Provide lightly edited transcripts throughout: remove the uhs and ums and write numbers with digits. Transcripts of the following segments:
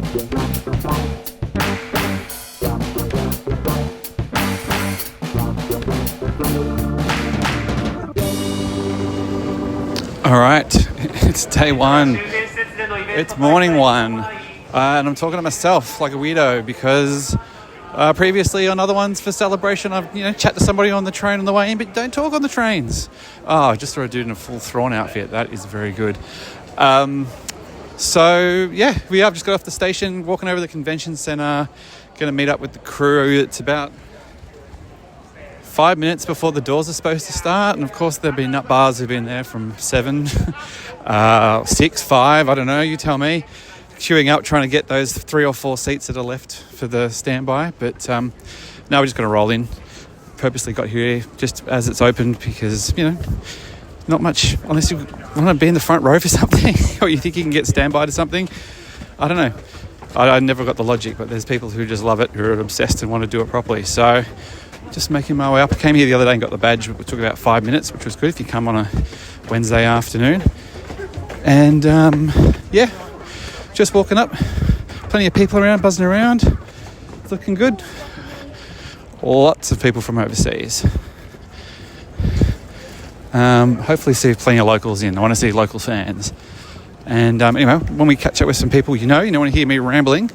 All right, it's day one. It's morning one. And I'm talking to myself like a weirdo because previously on other ones for celebration, I've chat to somebody on the train on the way in, but don't talk on the trains. Oh, just throw a dude in a full Thrawn outfit. That is very good. So yeah, we have just got off the station, walking over to the convention centre, going to meet up with the crew. It's about 5 minutes before the doors are supposed to start, and of course there've been nut bars who've been there from 7, 6, 5, I don't know, you tell me, queuing up trying to get those 3 or 4 seats that are left for the standby. But now we're just going to roll in. Purposely got here just as it's opened because not much, unless you want to be in the front row for something or you think you can get standby to something. I don't know, I never got the logic, but there's people who just love it, who are obsessed and want to do it properly. So just making my way up. I came here the other day and got the badge. It took about 5 minutes, which was good if you come on a Wednesday afternoon. And yeah, just walking up. Plenty of people around, buzzing around. Looking good. Lots of people from overseas. Hopefully see plenty of locals in. I want to see local fans. And anyway, when we catch up with some people, you want to hear me rambling,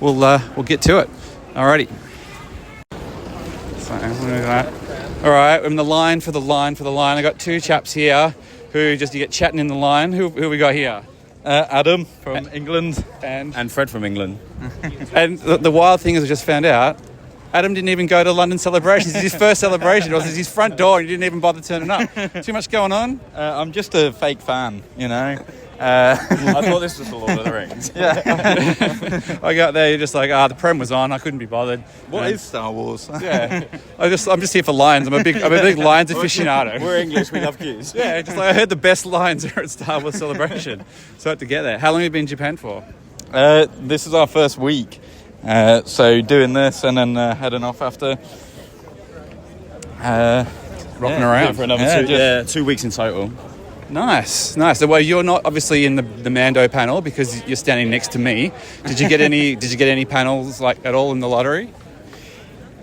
we'll get to it. Alrighty. All right, I'm in the line for the line. I got 2 chaps here who you get chatting in the line. Who we got here? Adam from England and Fred from England. And the wild thing is, I just found out, Adam didn't even go to London celebrations. It's his first celebration. It was his front door and he didn't even bother turning up. Too much going on? I'm just a fake fan, I thought this was the Lord of the Rings. Yeah. I got there, you're just like, the Prem was on, I couldn't be bothered. What is Star Wars? Yeah. I'm just here for Lions. I'm a big Lions aficionado. We're English, we love cues. Yeah, just like I heard the best lines are at Star Wars Celebration. So I had to get there. How long have you been in Japan for? This is our first week. So doing this and then heading off after. Rocking around. For another 2 weeks in total. Nice. Well, you're not obviously in the Mando panel because you're standing next to me. Did you get any panels like at all in the lottery?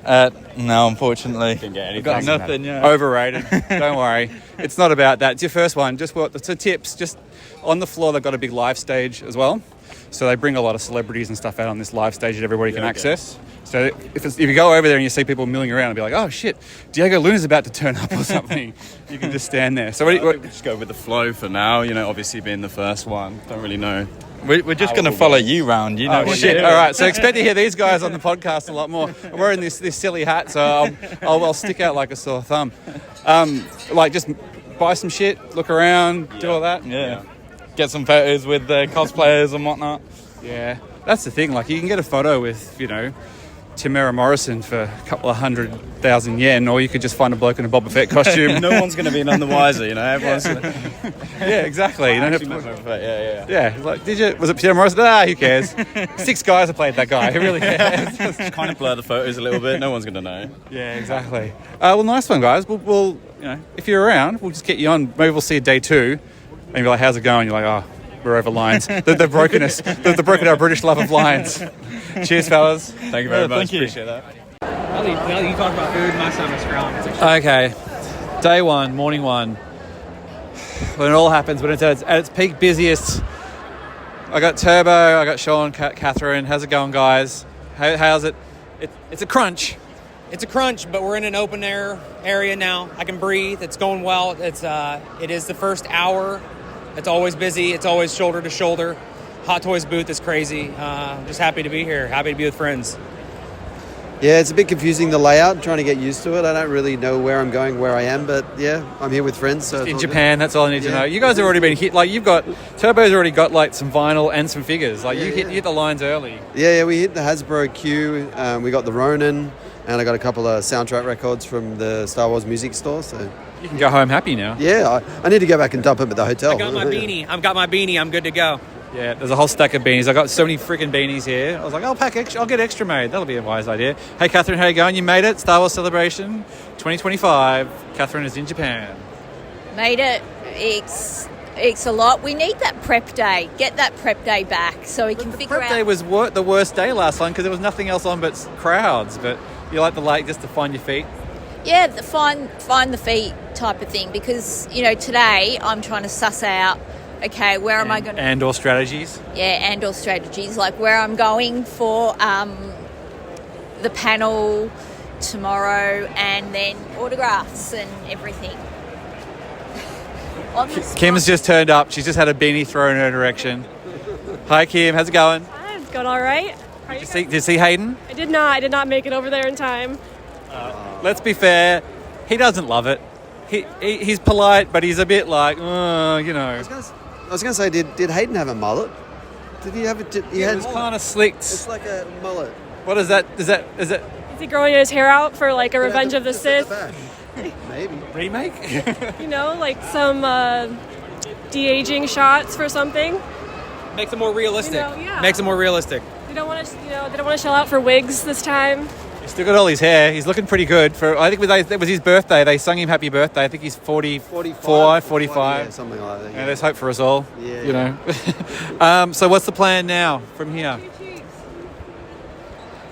No, unfortunately. Didn't get anything. Got nothing. Yeah. Overrated. Don't worry. It's not about that. It's your first one. Just the tips. Just on the floor, they've got a big live stage as well. So they bring a lot of celebrities and stuff out on this live stage that everybody can access. So if you go over there and you see people milling around and be like, oh shit, Diego Luna's about to turn up or something, you can just stand there. So what just go with the flow for now, obviously being the first one. Don't really know. We're just going to follow you round, Oh shit, all right. So expect to hear these guys on the podcast a lot more. I'm wearing this silly hat, so I'll stick out like a sore thumb. Just buy some shit, look around, do all that. Yeah. Get some photos with the cosplayers and whatnot. Yeah, that's the thing. Like, you can get a photo with, Tamara Morrison for a couple of 100,000 yen, or you could just find a bloke in a Boba Fett costume. No one's going to be none the wiser, Everyone's Yeah, exactly. You don't have to. Yeah. Like, was it Tamara Morrison? Who cares? 6 guys have played that guy. Who really cares? Just kind of blur the photos a little bit. No one's going to know. Yeah, exactly. Well, nice one, guys. We'll if you're around, we'll just get you on. Maybe we'll see you day 2. And you're like, how's it going? You're like, we're over Lions. They've broken us. They've broken our British love of Lions. Cheers, fellas. Thank you very much. Thank you. Appreciate that. Well, you talk about food, my stomach's growling. Okay. Day 1, morning 1. When it all happens, when it's at its peak busiest. I got Turbo, I got Sean, Catherine. How's it going, guys? How's it? It's a crunch. It's a crunch, but we're in an open air area now. I can breathe. It's going well. It is the first hour. It's always busy. It's always shoulder to shoulder. Hot Toys booth is crazy. Just happy to be here. Happy to be with friends. Yeah, it's a bit confusing, the layout, trying to get used to it. I don't really know where I'm going, where I am, but yeah, I'm here with friends. So in Japan, that's all I need to know. You guys have already been hit. Like, Turbo's already got like some vinyl and some figures. Like, you hit the lines early. Yeah, we hit the Hasbro queue. We got the Ronin, and I got a couple of soundtrack records from the Star Wars music store. So you can go home happy now. Yeah, I need to go back and dump them at the hotel. I got my beanie. I've got my beanie. I'm good to go. Yeah, there's a whole stack of beanies. I got so many freaking beanies here. I was like, I'll get extra made. That'll be a wise idea. Hey, Catherine, how you going? You made it. Star Wars Celebration 2025. Catherine is in Japan. Made it. It's a lot. We need that prep day. Get that prep day back so we can figure out. Prep day was the worst day last time because there was nothing else on but crowds. But you like the lake just to find your feet? Yeah, find the feet type of thing, because, today I'm trying to suss out, okay, where am I going to... And/or strategies? Yeah, and/or strategies, like where I'm going for the panel tomorrow, and then autographs and everything. Kim's just turned up. She's just had a beanie thrown in her direction. Hi, Kim. How's it going? Hi, it's going all right. Did you see Hayden? I did not. I did not make it over there in time. Let's be fair. He doesn't love it. He's polite, but he's a bit like, I was going to say, did Hayden have a mullet? Did he have it? It was kind of slicked. It's like a mullet. What is that? Is it Is he growing his hair out for like a Revenge of the Just at Sith? the back. Maybe. remake? Like some de-aging shots for something. Makes it more realistic. Yeah. Makes it more realistic. They don't want to, they don't want to shell out for wigs this time. He's still got all his hair. He's looking pretty good. I think it was his birthday. They sung him happy birthday. I think he's 45. Yeah, something like that. Yeah, there's hope for us all. Yeah. So what's the plan now from here?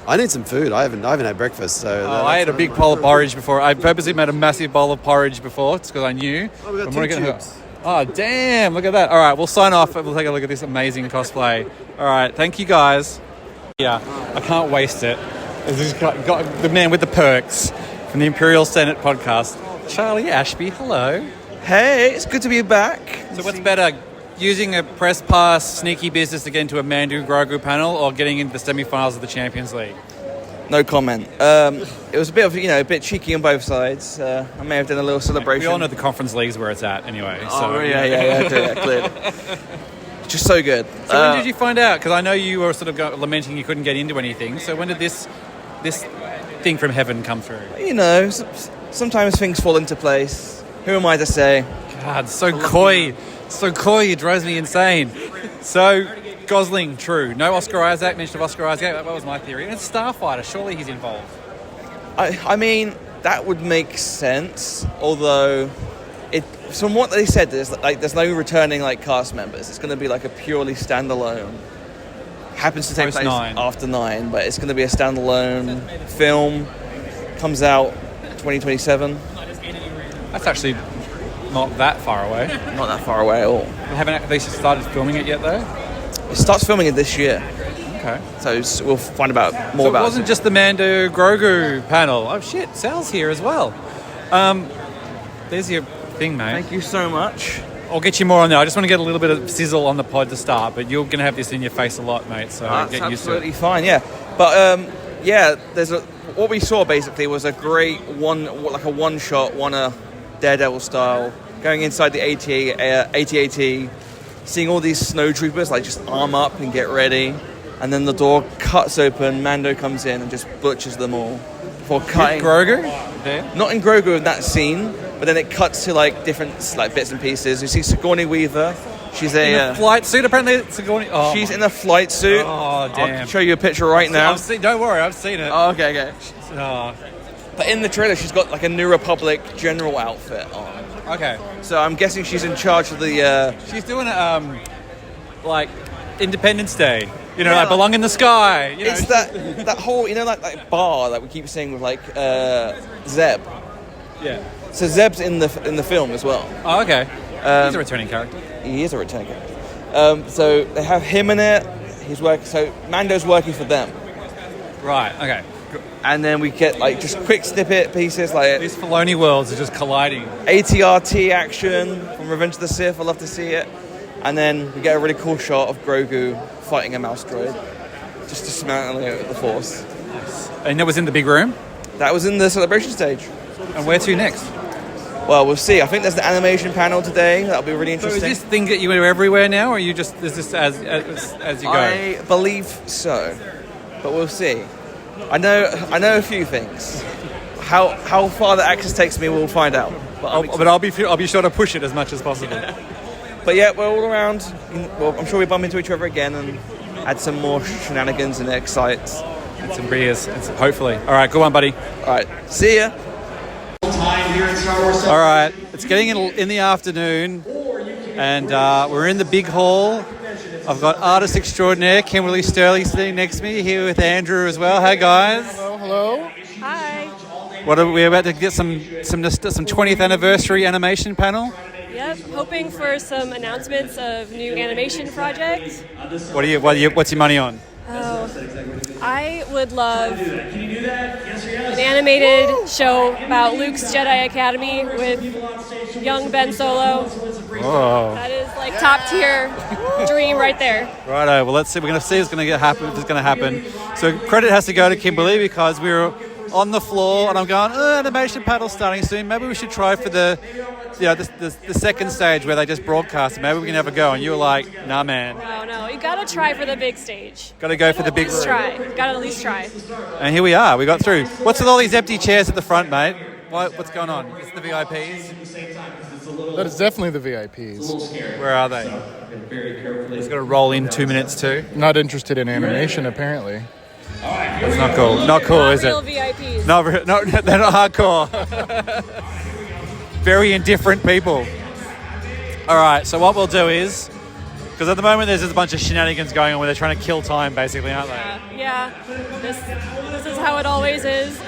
I need some food. I haven't had breakfast, so. I had a big bowl of porridge before. I purposely made a massive bowl of porridge before. It's because I knew. Oh, we got I'm two gonna tubes. Oh, damn. Look at that. All right, we'll sign off. We'll take a look at this amazing cosplay. All right, thank you, guys. Yeah, I can't waste it. This has got the man with the perks from the Imperial Senate podcast, Charlie Ashby. Hello. Hey, it's good to be back. So what's better, using a press pass sneaky business to get into a Mandu Grogu panel or getting into the semi-finals of the Champions League? No comment. It was a bit of, a bit cheeky on both sides. I may have done a little celebration. We all know the Conference League's where it's at anyway. Yeah, clearly. Just so good. So when did you find out? Because I know you were sort of lamenting you couldn't get into anything. So when did this thing from heaven come through? Sometimes things fall into place. Who am I to say? God, so coy. So coy, it drives me insane. So, Gosling, true. No Oscar Isaac, mention of Oscar Isaac. That was my theory. And it's Starfighter. Surely he's involved. I mean, that would make sense. Although, from what they said, there's no returning cast members. It's going to be a purely standalone. Happens to take place after 9, but it's going to be a standalone film. Comes out 2027. That's actually not that far away. Not that far away at all. Have they started filming it yet, though? It starts filming it this year. Okay. So we'll find more about it. It Wasn't just the Mando Grogu panel. Oh, shit. Sal's here as well. There's your thing, mate. Thank you so much. I'll get you more on there. I just want to get a little bit of sizzle on the pod to start, but you're going to have this in your face a lot, mate, so That's get used to it. absolutely fine, yeah. But, what we saw basically was a great one shot, Daredevil style, going inside the AT-AT, seeing all these snowtroopers just arm up and get ready, and then the door cuts open, Mando comes in and just butchers them all before cutting. Grogu? There? Not in Grogu in that scene, but then it cuts to different bits and pieces. You see Sigourney Weaver. She's in a flight suit, apparently. Sigourney. Oh, she's in a flight suit. Oh, damn! I'll show you a picture right now. Don't worry, I've seen it. Oh, okay. Oh. But in the trailer, she's got a New Republic general outfit on. Okay. So I'm guessing she's in charge of the. She's doing Independence Day. Belong in the sky. It's that whole that bar that we keep seeing with Zeb. Yeah. So Zeb's in the film as well. Oh, okay. He's a returning character. He is a returning character. So they have him in it. He's working. So Mando's working for them. Right. Okay. And then we get just quick snippet pieces these Filoni worlds are just colliding. ATRT action from Revenge of the Sith. I love to see it. And then we get a really cool shot of Grogu fighting a mouse droid, just dismantling the Force. Nice. And that was in the big room. That was in the celebration stage. And where to next? Well, we'll see. I think there's the animation panel today. That'll be really interesting. So is this thing that you go everywhere now, or is this as you go? I believe so, but we'll see. I know a few things. How far the access takes me, we'll find out. But I'll be sure to push it as much as possible. But yeah, we're all around. Well, I'm sure we bump into each other again and add some more shenanigans and excites. And some beers, hopefully. All right, good one, buddy. All right, see ya. All right, it's getting in the afternoon. And we're in the big hall. I've got artist extraordinaire Kimberly Sterling sitting next to me, here with Andrew as well. Hey guys. Hello. Hi. What are we about to get some 20th anniversary animation panel? Yep. Hoping for some announcements of new animation projects. What's your money on? Oh, I would love an animated show about Luke's Jedi Academy with young Ben Solo. Oh. That is like top tier dream right there. Righto. Well, let's see. We're going to see if it's going to happen. So credit has to go to Kimberly because we were on the floor and I'm going, animation panel starting soon. Maybe we should try for the second stage where they just broadcast. Maybe we can have a go. And you were like, nah, man. No, you gotta try for the big stage. Got to go for the big room. Gotta at least try. And here we are. We got through. What's with all these empty chairs at the front, mate? What's going on? Is it the VIPs? That is definitely the VIPs. Where are they? He's got to roll in 2 minutes too. Not interested in animation, apparently. It's not cool. Not cool, is it? Real VIPs. No, they're not hardcore. Very indifferent people. All right, so what we'll do is, because at the moment there's just a bunch of shenanigans going on where they're trying to kill time, basically, aren't they? Yeah. This is how it always is.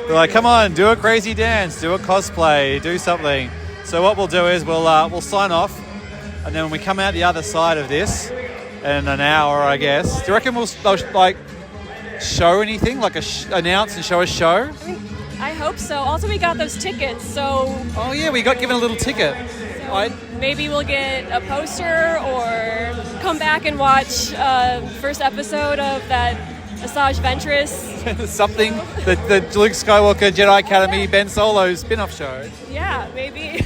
They're like, come on, do a crazy dance, do a cosplay, do something. So what we'll do is we'll sign off, and then when we come out the other side of this, in an hour, I guess, do you reckon they'll like show anything, like announce and show a show? I hope so. Also, we got those tickets, so... Oh yeah, we got given a little ticket. Maybe we'll get a poster or come back and watch first episode of that Asajj Ventress. Something, the Luke Skywalker Jedi Academy Ben Solo spin-off show. Yeah, maybe.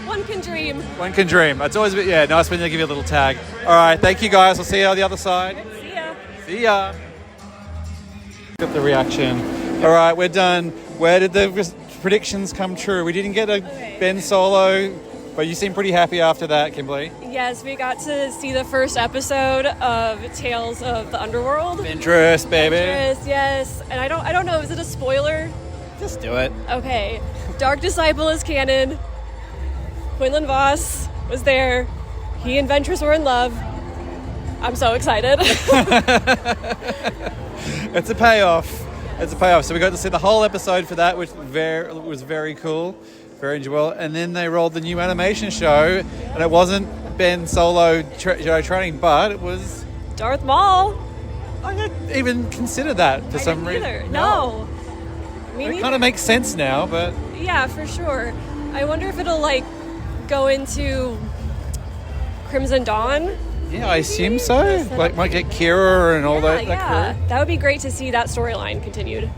One can dream. One can dream. It's always nice when they give you a little tag. All right, thank you guys. I'll see you on the other side. See ya. See ya. Got the reaction. All right, we're done. Where did the predictions come true? We didn't get a Ben Solo, but you seem pretty happy after that, Kimberly. Yes, we got to see the first episode of Tales of the Underworld. Ventress, baby. Ventress, yes. And I don't know, is it a spoiler? Just do it. Okay. Dark Disciple is canon. Quinlan Voss was there. He and Ventress were in love. I'm so excited. It's a payoff. So we got to see the whole episode for that, which was very cool, very enjoyable. And then they rolled the new animation show, and it wasn't Ben Solo Jedi training, but it was Darth Maul. I didn't even consider that for some reason. Either. No. Me It neither. kind of makes sense now, but Yeah, for sure. I wonder if it'll like go into Crimson Dawn. yeah, I assume so. Like, might get Kira and all that crew. That would be great to see that storyline continued.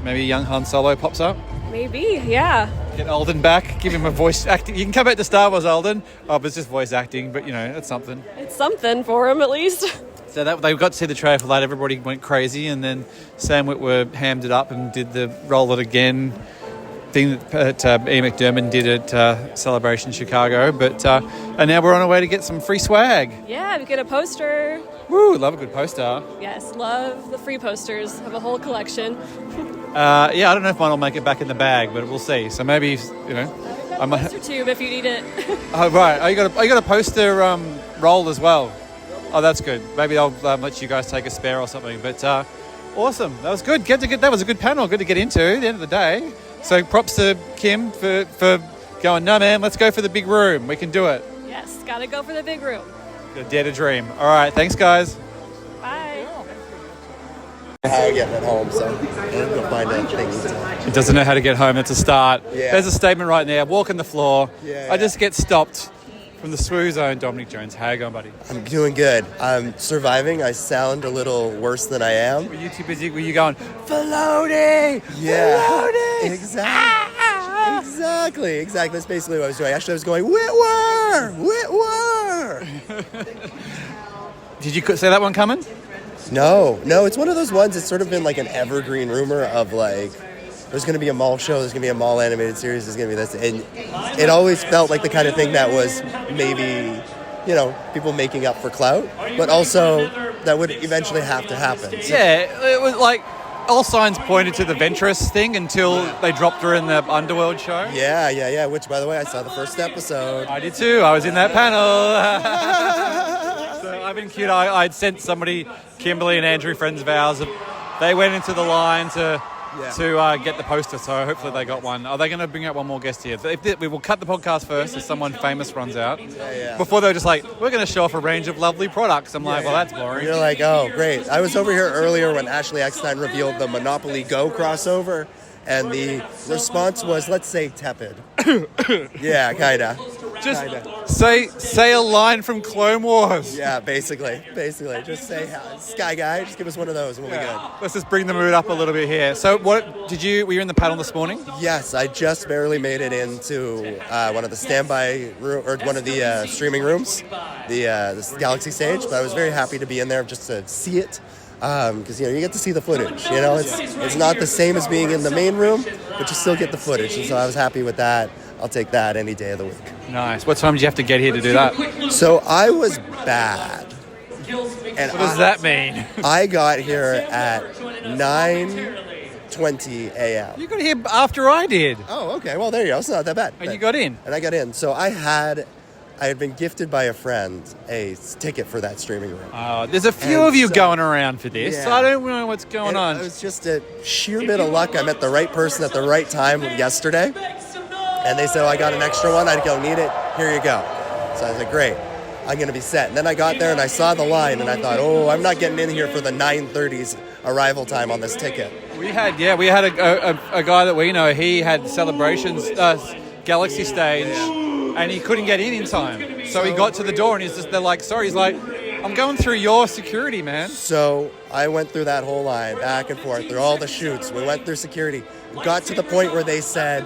Maybe young Han Solo pops up. Maybe, yeah. Get Alden back. Give him a voice acting. You can come back to Star Wars, Alden. Oh, but it's just voice acting. But it's something. It's something for him at least. So they got to see the trailer for that. Everybody went crazy, and then Sam Witwer hammed it up and did the roll it again thing that Ian McDermott did at Celebration Chicago. But and now we're on our way to get some free swag. Yeah, we get a poster. Woo! Love a good poster. Yes, love the free posters. Have a whole collection. I don't know if mine will make it back in the bag, but we'll see. So maybe I might. Poster tube if you need it. Oh right! Oh, you got a poster roll as well. Oh, that's good. Maybe I'll let you guys take a spare or something. But awesome. That was good. That was a good panel. Good to get into at the end of the day. So props to Kim for going, no, man, let's go for the big room. We can do it. Yes, gotta go for the big room. Dare to dream. All right. Thanks, guys. Bye. How to get it home, so I'm going to find a thing. It doesn't know how to get home. It's a start. Yeah. There's a statement right there. Walking the floor. Yeah. I just get stopped from the swoo zone. Dominic Jones. How you going, buddy? I'm doing good. I'm surviving. I sound a little worse than I am. Were you too busy? Were you going, Filoni? Yeah. Filoni! Exactly. That's basically what I was doing. Actually, I was going, Whitwer! Did you say that one coming? No, it's one of those ones. It's sort of been like an evergreen rumor of like, there's going to be a mall show, there's going to be a mall animated series, there's going to be this. And it always felt like the kind of thing that was maybe, people making up for clout, but also that would eventually have to happen. So, Yeah, it was like, all signs pointed to the Ventress thing until they dropped her in the Underworld show. Yeah. Which, by the way, I saw the first episode. I did too. I was in that panel. So I've been cute. I'd sent somebody, Kimberly and Andrew, friends of ours. They went into the line to get the poster, so hopefully they got one. Are they going to bring out one more guest here? We will cut the podcast first if someone famous runs out. Before they're just like, we're going to show off a range of lovely products. I'm like, well, that's boring. You're like, oh, great. I was over here earlier when Ashley Eckstein revealed the Monopoly Go crossover, and the response was, let's say, tepid. Yeah, kind of. Just say a line from Clone Wars. Yeah, basically. Just say, Sky Guy, just give us one of those and we'll be good. Let's just bring the mood up a little bit here. So were you in the panel this morning? Yes, I just barely made it into one of the standby room, or one of the streaming rooms, the Galaxy stage, but I was very happy to be in there just to see it. Because you get to see the footage. It's not the same as being in the main room, but you still get the footage. And so I was happy with that. I'll take that any day of the week. Nice. What time did you have to get here to do that? So I was bad. And what does that mean? I got here at 9:20 a.m. You got here after I did. Oh, okay. Well, there you go. It's not that bad. And you got in. And I got in. So I had been gifted by a friend a ticket for that streaming room. Oh, there's a few of you going around for this. Yeah. I don't know what's going on. It was just a sheer bit of luck. I met the right person at the right time yesterday. And they said, I got an extra one. I don't need it. Here you go. So I was like, great. I'm going to be set. And then I got there and I saw the line and I thought, I'm not getting in here for the 9:30's arrival time on this ticket. We had a guy that we know. He had Celebrations Galaxy stage and he couldn't get in time. So he got to the door and they're like, sorry. He's like, I'm going through your security, man. So I went through that whole line, back and forth, through all the chutes. We went through security. Got to the point where they said,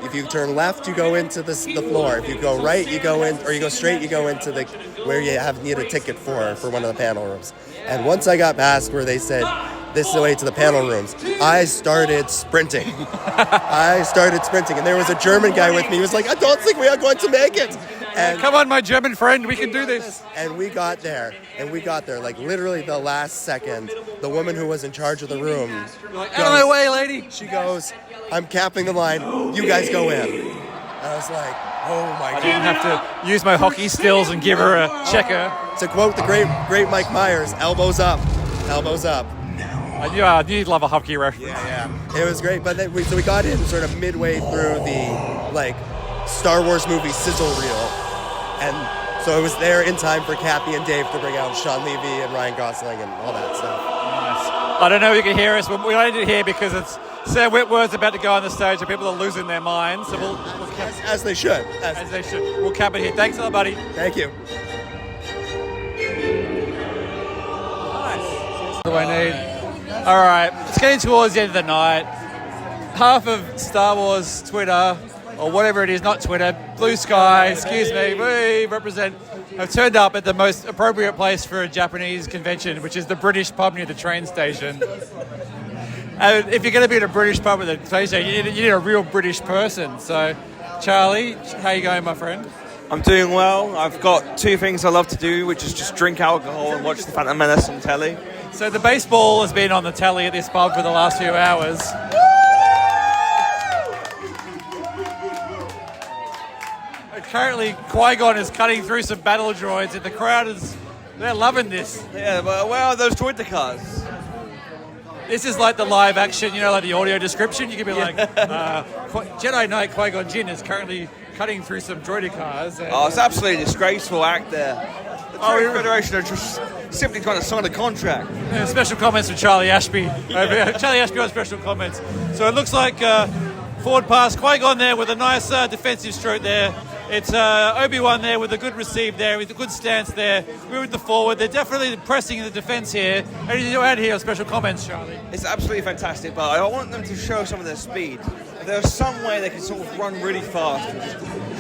if you turn left, you go into the floor. If you go right, you go in, or you go straight, you go into where you need a ticket for one of the panel rooms. And once I got past where they said, this is the way to the panel rooms, I started sprinting. And there was a German guy with me. He was like, I don't think we are going to make it. And come on, my German friend, we can do this. And we got there, like literally the last second. The woman who was in charge of the room out of my way, lady. She goes, I'm capping the line. You guys go in. And I was like, oh my God. I didn't have to use my hockey skills and give her a checker. To quote the great Mike Myers, elbows up. I knew you'd love a hockey reference. Yeah. It was great. But then we got in sort of midway through the Star Wars movie sizzle reel. And so it was there in time for Kathy and Dave to bring out Sean Levy and Ryan Gosling and all that stuff. Nice. I don't know if you can hear us, but we only did hear because it's Sam Whitworth's about to go on the stage and people are losing their minds. So we'll as they should. As they should. We'll cap it here. Thanks a lot, buddy. Thank you. Nice. That's what I need. All right, it's getting towards the end of the night. Half of Star Wars Twitter, or whatever it is, not Twitter, Blue Sky, excuse me, we have turned up at the most appropriate place for a Japanese convention, which is the British pub near the train station. And if you're going to be at a British pub at the train station, you need a real British person. So, Charlie, how you going, my friend? I'm doing well. I've got two things I love to do, which is just drink alcohol and watch the Phantom Menace on telly. So the baseball has been on the telly at this pub for the last few hours. Currently, Qui-Gon is cutting through some battle droids, and the crowd they're loving this. Yeah, but where are those droid cars? This is like the live action, like the audio description. You could be like, Jedi Knight Qui-Gon Jinn is currently cutting through some droid cars. It's absolutely a disgraceful act there. The Droid Federation are just simply trying to sign a contract. Yeah, special comments from Charlie Ashby. Charlie Ashby on special comments. So it looks like forward pass, Qui-Gon there with a nice defensive stroke there. It's Obi-Wan there with a good receive there, with a good stance there. Moving the forward. They're definitely pressing in the defence here. Anything to add here on special comments, Charlie? It's absolutely fantastic, but I want them to show some of their speed. If there was some way they could sort of run really fast and just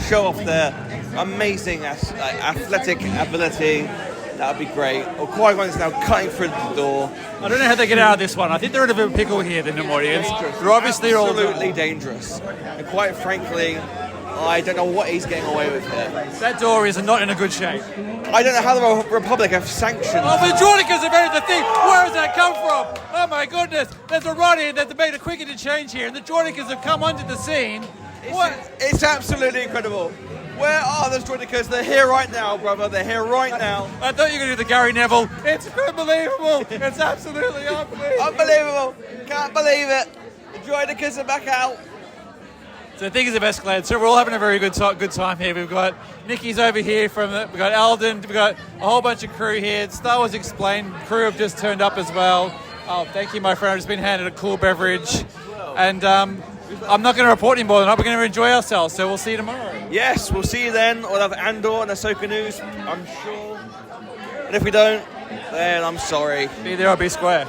show off their amazing athletic ability, that would be great. Or Qui-Gon is now cutting through the door. I don't know how they get out of this one. I think they're in a bit of a pickle here, the audience. They're obviously absolutely dangerous. And quite frankly, I don't know what he's getting away with here. That door is not in a good shape. I don't know how the Republic have sanctioned. Oh, the Jordicas have entered the thing. Where has that come from? Oh my goodness! There's a Roddy that's made a quick change here, and the Jordicas have come onto the scene. What? It's absolutely incredible. Where are those Jordicas? They're here right now, brother. They're here right now. I thought you were going to do the Gary Neville. It's unbelievable. It's absolutely unbelievable. Unbelievable. Can't believe it. The Jordicas are back out. So things have escalated. So we're all having a very good time here. We've got Nikki's over here we've got Eldon, we've got a whole bunch of crew here. Star Wars Explained crew have just turned up as well. Oh, thank you, my friend. I've just been handed a cool beverage. And I'm not going to report any more than that. We're going to enjoy ourselves. So we'll see you tomorrow. Yes, we'll see you then. We'll have Andor and Ahsoka news, I'm sure. And if we don't, then I'm sorry. Be there or be square.